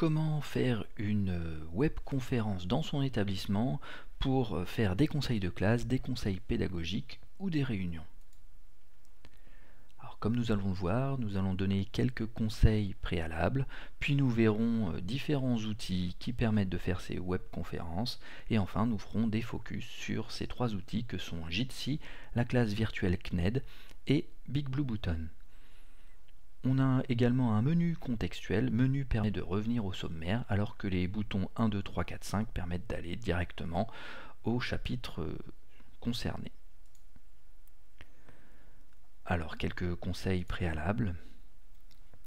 comment faire une webconférence dans son établissement pour faire des conseils de classe, des conseils pédagogiques ou des réunions. Alors, comme nous allons le voir, nous allons donner quelques conseils préalables, puis nous verrons différents outils qui permettent de faire ces webconférences, et enfin nous ferons des focus sur ces trois outils que sont Jitsi, la classe virtuelle CNED et BigBlueButton. On a également un menu contextuel. Menu permet de revenir au sommaire, alors que les boutons 1, 2, 3, 4, 5 permettent d'aller directement au chapitre concerné. Alors, quelques conseils préalables.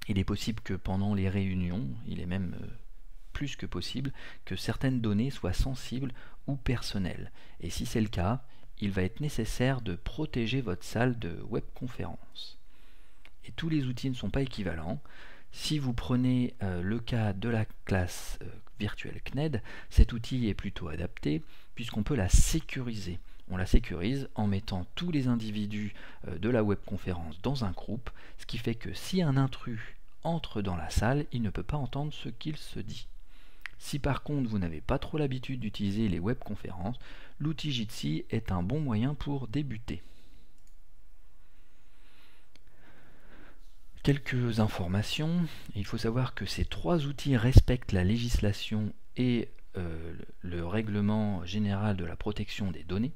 Il est possible que pendant les réunions, il est même plus que possible, que certaines données soient sensibles ou personnelles. Et si c'est le cas, il va être nécessaire de protéger votre salle de webconférence. Et tous les outils ne sont pas équivalents. Si vous prenez le cas de la classe virtuelle CNED, cet outil est plutôt adapté puisqu'on peut la sécuriser. On la sécurise en mettant tous les individus de la webconférence dans un groupe, ce qui fait que si un intrus entre dans la salle, il ne peut pas entendre ce qu'il se dit. Si par contre vous n'avez pas trop l'habitude d'utiliser les webconférences, l'outil Jitsi est un bon moyen pour débuter. Quelques informations. Il faut savoir que ces trois outils respectent la législation et le règlement général de la protection des données.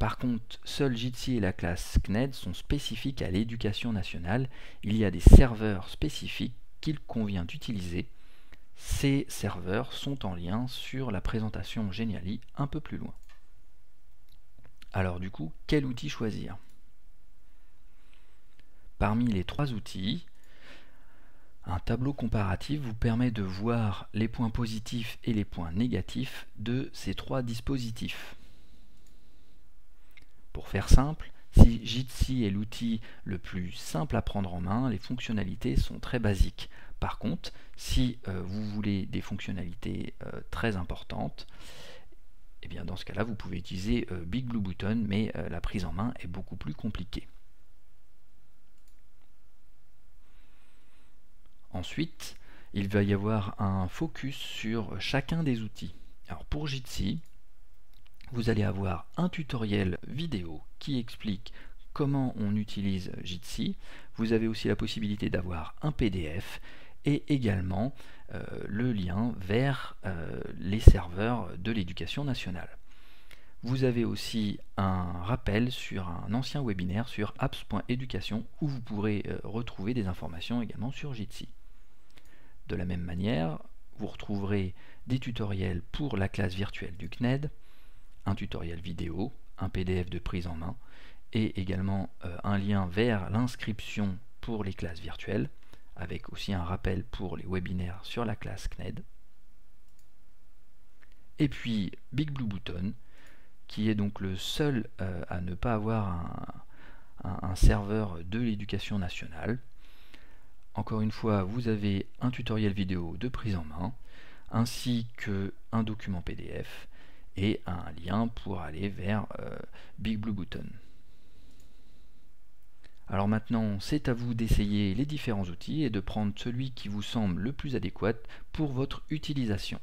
Par contre, seul Jitsi et la classe CNED sont spécifiques à l'éducation nationale. Il y a des serveurs spécifiques qu'il convient d'utiliser. Ces serveurs sont en lien sur la présentation Geniali un peu plus loin. Alors du coup, quel outil choisir ? Parmi les trois outils, un tableau comparatif vous permet de voir les points positifs et les points négatifs de ces trois dispositifs. Pour faire simple, si Jitsi est l'outil le plus simple à prendre en main, les fonctionnalités sont très basiques. Par contre, si vous voulez des fonctionnalités très importantes, eh bien dans ce cas-là, vous pouvez utiliser BigBlueButton, mais la prise en main est beaucoup plus compliquée. Ensuite, il va y avoir un focus sur chacun des outils. Alors pour Jitsi, vous allez avoir un tutoriel vidéo qui explique comment on utilise Jitsi. Vous avez aussi la possibilité d'avoir un PDF et également le lien vers les serveurs de l'éducation nationale. Vous avez aussi un rappel sur un ancien webinaire sur apps.education où vous pourrez retrouver des informations également sur Jitsi. De la même manière, vous retrouverez des tutoriels pour la classe virtuelle du CNED, un tutoriel vidéo, un PDF de prise en main et également un lien vers l'inscription pour les classes virtuelles avec aussi un rappel pour les webinaires sur la classe CNED. Et puis BigBlueButton qui est donc le seul à ne pas avoir un serveur de l'éducation nationale. Encore une fois, vous avez un tutoriel vidéo de prise en main, ainsi qu'un document PDF et un lien pour aller vers BigBlueButton. Alors maintenant, c'est à vous d'essayer les différents outils et de prendre celui qui vous semble le plus adéquat pour votre utilisation.